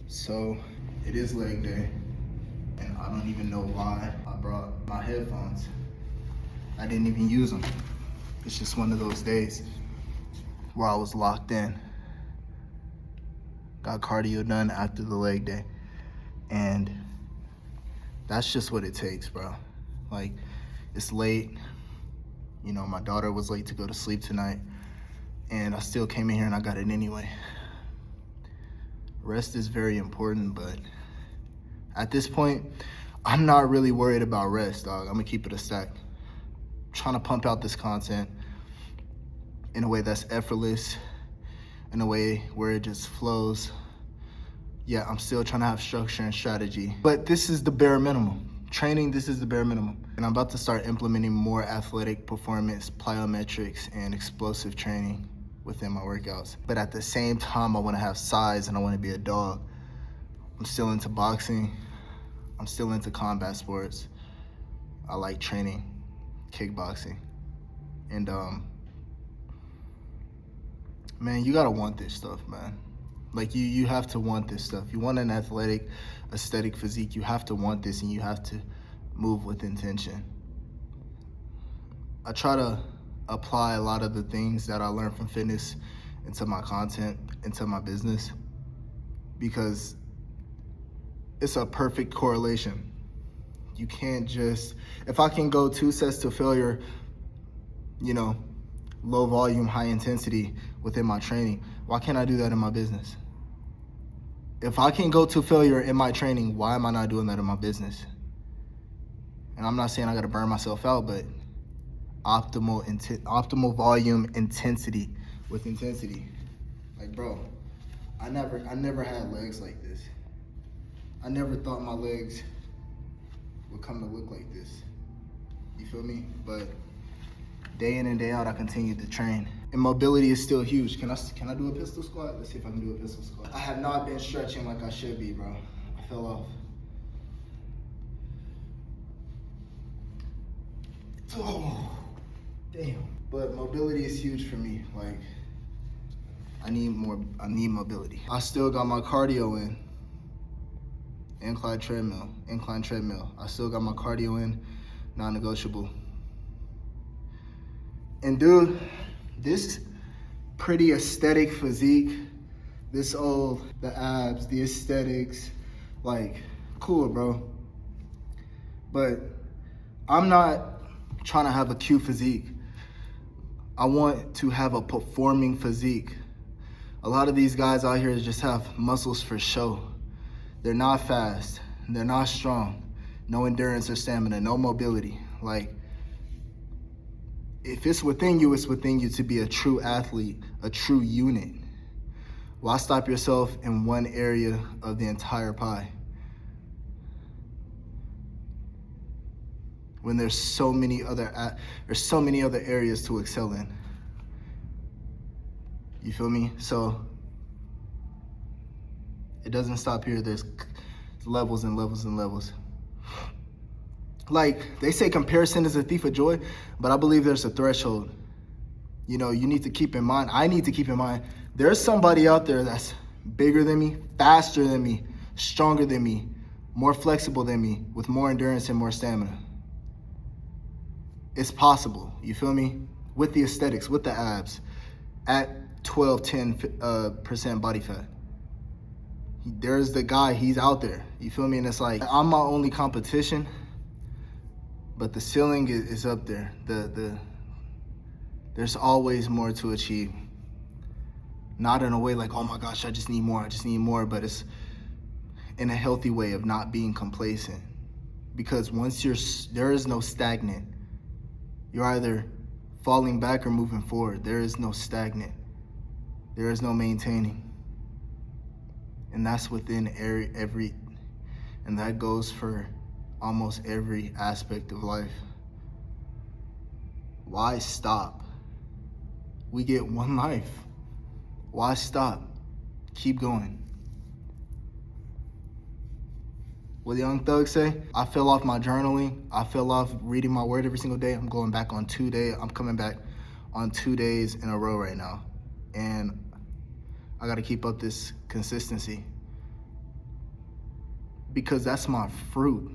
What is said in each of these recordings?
So it is leg day, and I don't even know why I brought my headphones. I didn't even use them. It's just one of those days where I was locked in. Got cardio done after the leg day, and that's just what it takes, bro. Like, it's late. You know, my daughter was late to go to sleep tonight, and I still came in here and I got it anyway. Rest is very important, but at this point, I'm not really worried about rest, dog. I'm gonna keep it a stack. I'm trying to pump out this content in a way that's effortless, in a way where it just flows. Yeah, I'm still trying to have structure and strategy, but this is the bare minimum. Training, this is the bare minimum. And I'm about to start implementing more athletic performance, plyometrics, and explosive training within my workouts. But at the same time, I want to have size and I want to be a dog. I'm still into boxing. I'm still into combat sports. I like training, kickboxing. And man, you gotta want this stuff, man. Like, you have to want this stuff. You want an athletic, aesthetic physique, you have to want this, and you have to move with intention. I try to apply a lot of the things that I learned from fitness into my content, into my business, because it's a perfect correlation. You can't just, if I can go 2 sets to failure, you know, low volume, high intensity within my training, why can't I do that in my business? If I can go to failure in my training, why am I not doing that in my business? And I'm not saying I gotta burn myself out, but optimal volume intensity with intensity. Like, bro, I never had legs like this. I never thought my legs would come to look like this. You feel me? But day in and day out, I continued to train. And mobility is still huge. Can I do a pistol squat? Let's see if I can do a pistol squat. I have not been stretching like I should be, bro. I fell off. Oh, damn. But mobility is huge for me. Like, I need mobility. I still got my cardio in. Incline treadmill. I still got my cardio in, non-negotiable. And dude, this pretty aesthetic physique, the abs, the aesthetics, like, cool, bro. But I'm not trying to have a cute physique. I want to have a performing physique. A lot of these guys out here just have muscles for show. They're not fast, they're not strong, no endurance or stamina, no mobility. Like, if it's within you, it's within you to be a true athlete, a true unit. Why stop yourself in one area of the entire pie when there's so many other areas to excel in? You feel me? So it doesn't stop here. There's levels and levels and levels. Like, they say comparison is a thief of joy, but I believe there's a threshold. You know, you need to keep in mind, I need to keep in mind, there's somebody out there that's bigger than me, faster than me, stronger than me, more flexible than me, with more endurance and more stamina. It's possible, you feel me? With the aesthetics, with the abs, at 10% body fat. There's the guy, he's out there, you feel me? And it's like, I'm my only competition, but the ceiling is up there. There's always more to achieve. Not in a way like, oh my gosh, I just need more, but it's in a healthy way of not being complacent. Because there is no stagnant. You're either falling back or moving forward. There is no stagnant. There is no maintaining. And that's within and that goes for almost every aspect of life. Why stop? We get one life. Why stop? Keep going. What Young Thug say? I fell off my journaling. I fell off reading my word every single day. I'm coming back on 2 days in a row right now. And I gotta keep up this consistency. because that's my fruit.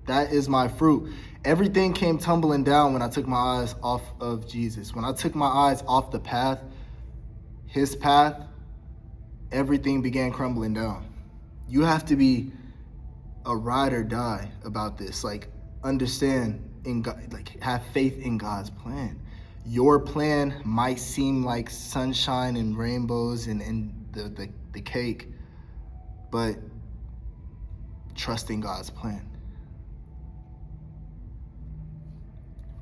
That is my fruit. Everything came tumbling down when I took my eyes off of Jesus. When I took my eyes off the path, his path, everything began crumbling down. You have to be a ride or die about this. Like, understand in God, like, have faith in God's plan. Your plan might seem like sunshine and rainbows and the cake, but trust in God's plan.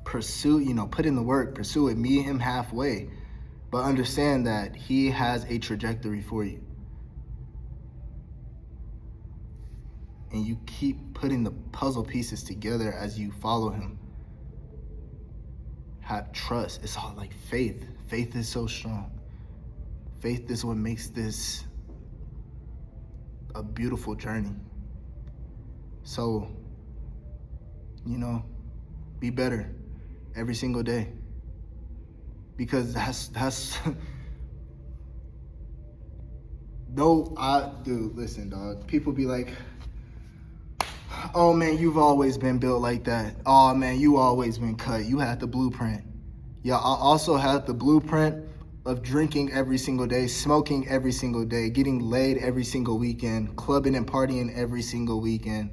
Pursue, put in the work, pursue it, meet him halfway, but understand that he has a trajectory for you. And you keep putting the puzzle pieces together as you follow him. Have trust. It's all like faith. Faith is so strong. Faith is what makes this a beautiful journey. So, be better every single day. Because that's dude, listen, dog. People be like, oh man, you've always been built like that. Oh man, you always been cut. You had the blueprint. Yeah, I also had the blueprint of drinking every single day, smoking every single day, getting laid every single weekend, clubbing and partying every single weekend.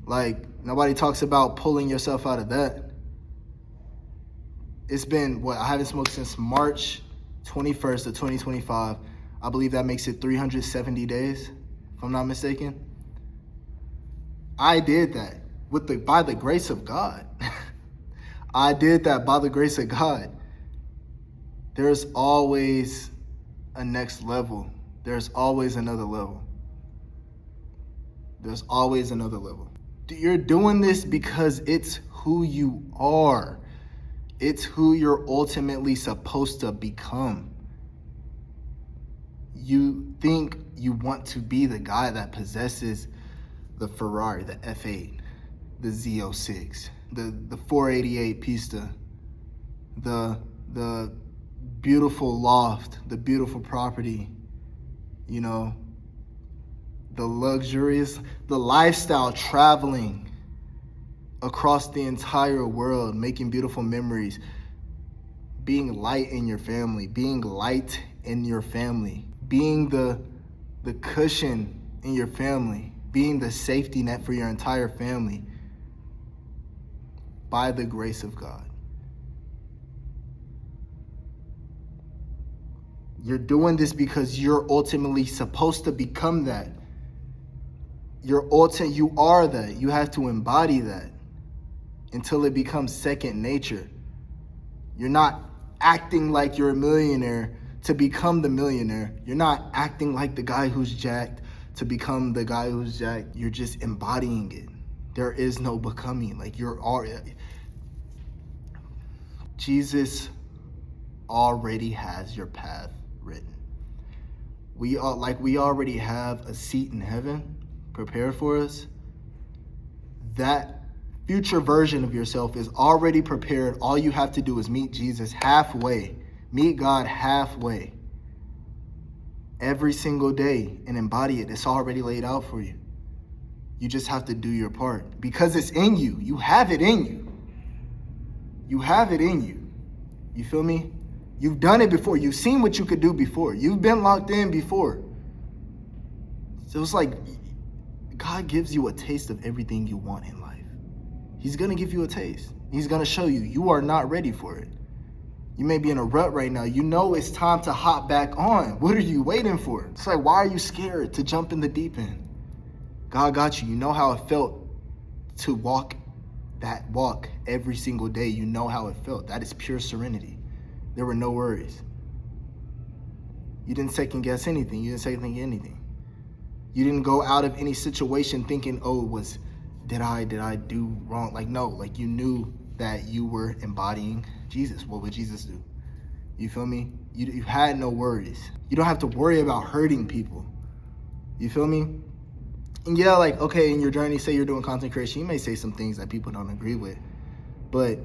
Like, nobody talks about pulling yourself out of that. It's been, I haven't smoked since March 21st of 2025. I believe that makes it 370 days, if I'm not mistaken. I did that by the grace of God. I did that by the grace of God. There's always a next level. There's always another level. There's always another level. You're doing this because it's who you are. It's who you're ultimately supposed to become. You think you want to be the guy that possesses the Ferrari, the F8, the Z06, the 488 Pista, the beautiful loft, the beautiful property, the luxurious, the lifestyle, traveling across the entire world, making beautiful memories, being light in your family, being the cushion in your family, being the safety net for your entire family by the grace of God. You're doing this because you're ultimately supposed to become that. You are that. You have to embody that until it becomes second nature. You're not acting like you're a millionaire to become the millionaire. You're not acting like the guy who's jacked to become the guy who's jacked. You're just embodying it. There is no becoming. Like, Jesus already has your path written. We already have a seat in heaven prepared for us. That future version of yourself is already prepared. All you have to do is meet Jesus halfway. Meet God halfway. Every single day and embody it. It's already laid out for you. You just have to do your part because it's in you. You have it in you. You have it in you. You feel me? You've done it before. You've seen what you could do before. You've been locked in before. So it's like God gives you a taste of everything you want in life. He's going to give you a taste. He's going to show you you are not ready for it. You may be in a rut right now. You know it's time to hop back on. What are you waiting for? It's like, why are you scared to jump in the deep end? God got you. You know how it felt to walk that walk every single day. You know how it felt. That is pure serenity. There were no worries. You didn't second guess anything. You didn't second think anything. You didn't go out of any situation thinking, did I do wrong? Like, no, like you knew that you were embodying Jesus. What would Jesus do? You feel me? You had no worries. You don't have to worry about hurting people. You feel me? And yeah, like, okay, in your journey, say you're doing content creation, you may say some things that people don't agree with, but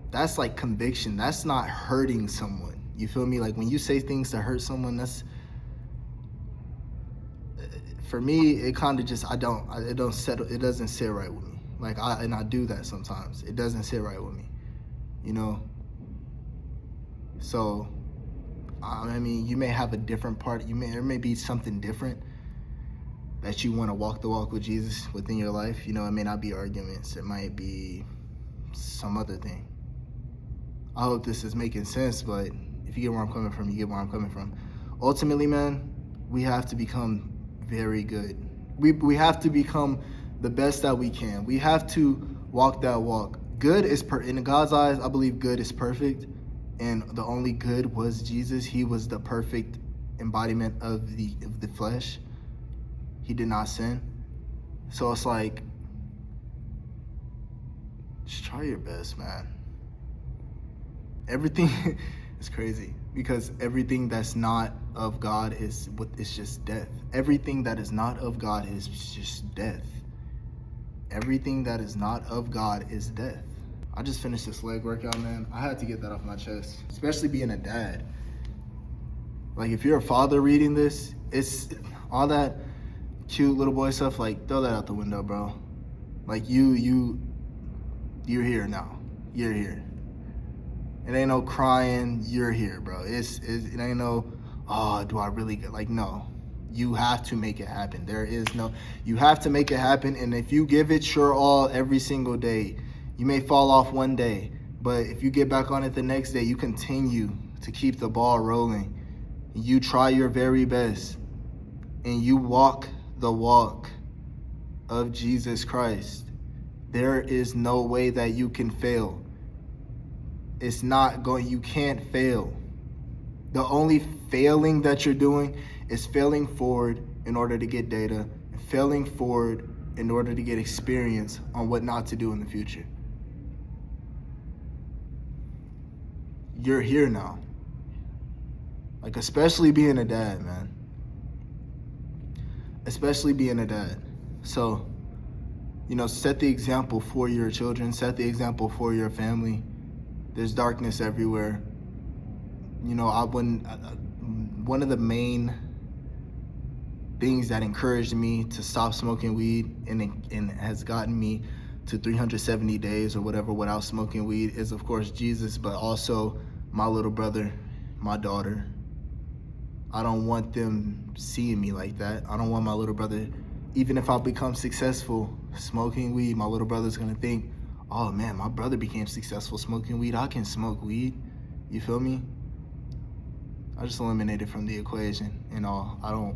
that's like conviction. That's not hurting someone. You feel me? Like when you say things to hurt someone, for me, it kind of just, it don't settle, it doesn't sit right with me. Like, I do that sometimes. It doesn't sit right with me, you know? So, I mean, you may have a different part, there may be something different that you want to walk the walk with Jesus within your life. You know, it may not be arguments, it might be some other thing. I hope this is making sense, but if you get where I'm coming from, you get where I'm coming from. Ultimately, man, we have to become very good. We have to become the best that we can. We have to walk that walk. Good is in God's eyes, I believe good is perfect, and the only good was Jesus. He was the perfect embodiment of the flesh. He did not sin. So it's like, just try your best, man. Everything is crazy because everything that's not of God is just death. Everything that is not of God is just death. Everything that is not of God is death. I just finished this leg workout, man. I had to get that off my chest, especially being a dad. Like, if you're a father reading this, it's all that cute little boy stuff, like, throw that out the window, bro. Like, you're here now. You're here. It ain't no crying, you're here, bro. It ain't no, oh, do I really get, like, no. You have to make it happen. You have to make it happen, and if you give it your all every single day, you may fall off one day, but if you get back on it the next day, you continue to keep the ball rolling. You try your very best, and you walk the walk of Jesus Christ. There is no way that you can fail. You can't fail. The only failing that you're doing is failing forward in order to get data, and failing forward in order to get experience on what not to do in the future. You're here now. Like, especially being a dad, man. Especially being a dad. So, you know, set the example for your children, set the example for your family. There's darkness everywhere. You know, one of the main things that encouraged me to stop smoking weed and has gotten me to 370 days or whatever without smoking weed is, of course, Jesus, but also my little brother, my daughter. I don't want them seeing me like that. I don't want my little brother, even if I become successful smoking weed, my little brother's gonna think, oh man, my brother became successful smoking weed, I can smoke weed. You feel me? I just eliminated from the equation and all. I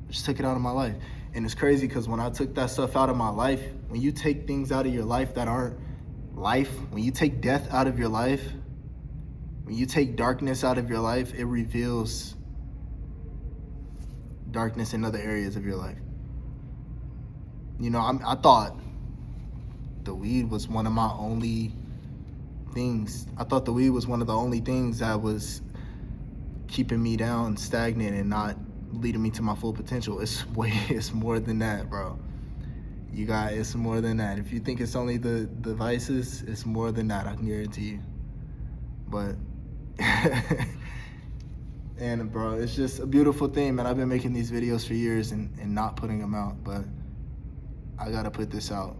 just took it out of my life. And it's crazy because when I took that stuff out of my life, when you take things out of your life that aren't life, when you take death out of your life, when you take darkness out of your life, it reveals darkness in other areas of your life. You know, I thought the weed was one of my only things. I thought the weed was one of the only things that was keeping me down, stagnant, and not leading me to my full potential. It's more than that, bro. It's more than that. If you think it's only the vices, it's more than that, I can guarantee you. But, and bro, it's just a beautiful thing, man. I've been making these videos for years and not putting them out, but I gotta put this out.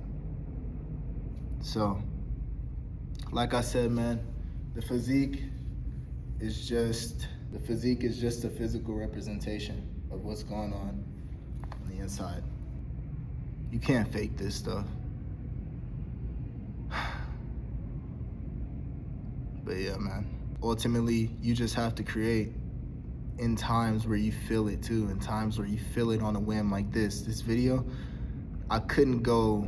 So, like I said, man, the physique is just a physical representation of what's going on the inside. You can't fake this stuff. But yeah, man, ultimately, you just have to create in times where you feel it too, in times where you feel it on a whim like this. This video, I couldn't go,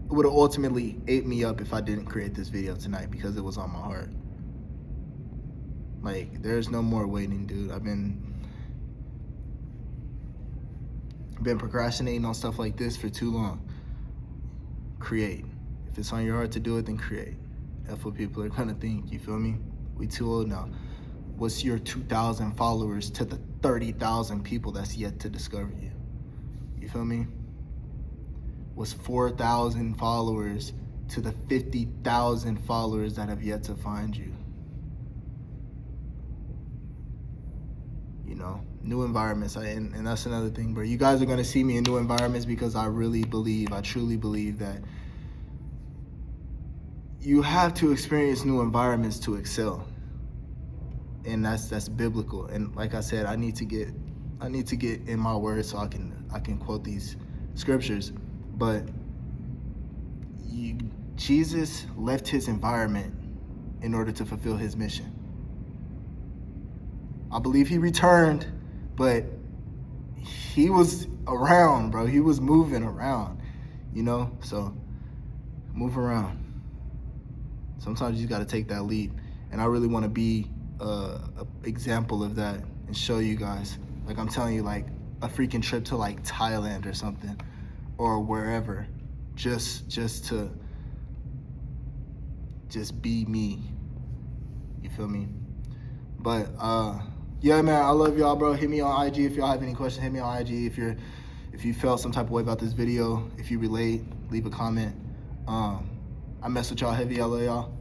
it would have ultimately ate me up if I didn't create this video tonight because it was on my heart. Like, there's no more waiting, dude. I've been procrastinating on stuff like this for too long. Create. If it's on your heart to do it, then create. That's what people are gonna think, you feel me? We too old now. What's your 2,000 followers to the 30,000 people that's yet to discover you? You feel me? What's 4,000 followers to the 50,000 followers that have yet to find you? you know, new environments. And that's another thing, bro. You guys are going to see me in new environments because I truly believe that you have to experience new environments to excel. And that's biblical. And like I said, I need to get in my word so I can quote these scriptures. But Jesus left his environment in order to fulfill his mission. I believe he returned, but he was around, bro. He was moving around, you know? So move around. Sometimes you got to take that leap. And I really want to be a example of that and show you guys. Like I'm telling you, like a freaking trip to like Thailand or something, or wherever, just to be me. You feel me? But yeah, man, I love y'all, bro. Hit me on IG if y'all have any questions. Hit me on IG if you felt some type of way about this video. If you relate, leave a comment. I mess with y'all heavy. I love y'all.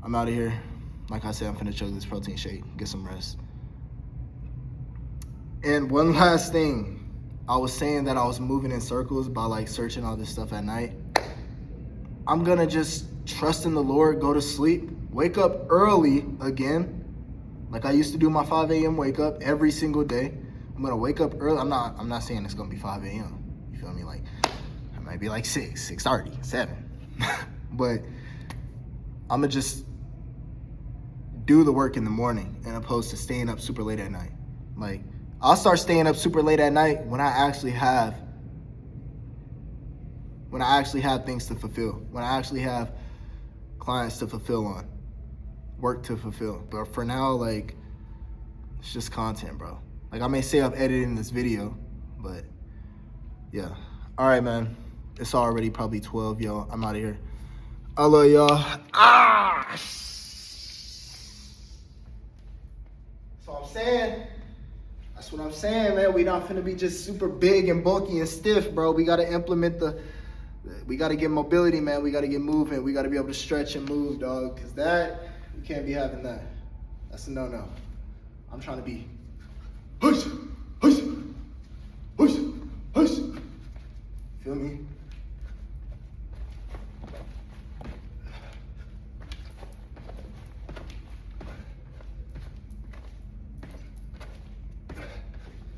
I'm out of here. Like I said, I'm finna chug this protein shake, get some rest. And one last thing, I was saying that I was moving in circles by like searching all this stuff at night. I'm gonna just trust in the Lord, go to sleep, wake up early again, like I used to do my 5 a.m. wake up every single day. I'm gonna wake up early. I'm not saying it's gonna be 5 a.m. You feel me? Like it might be like 6:30, 7. But I'm gonna just do the work in the morning as opposed to staying up super late at night. Like I'll start staying up super late at night when I actually have things to fulfill, when I actually have clients to fulfill on, work to fulfill. But for now, like, it's just content, bro. Like I may say I'm editing this video, but yeah. All right, man. It's already probably 12, y'all. I'm out of here. I love y'all. That's what I'm saying, man. We not finna be just super big and bulky and stiff, bro. We gotta implement we gotta get mobility, man. We gotta get moving. We gotta be able to stretch and move, dog. Cause we can't be having that. That's a no-no. I'm trying to be hush, hush, hush, hush. Feel me?